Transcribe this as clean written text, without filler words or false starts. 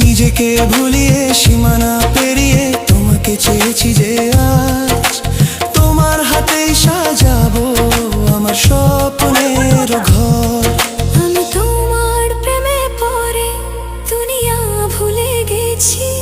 নিজেকে ভুলিয়ে সীমানা পেরিয়ে তোমাকে চেয়েছি যে আজ তোমার হাতেই সাজাবো আমার স্বপ্নের ঘর। আমি তোমার প্রেমে পড়ে দুনিয়া ভুলে গেছি।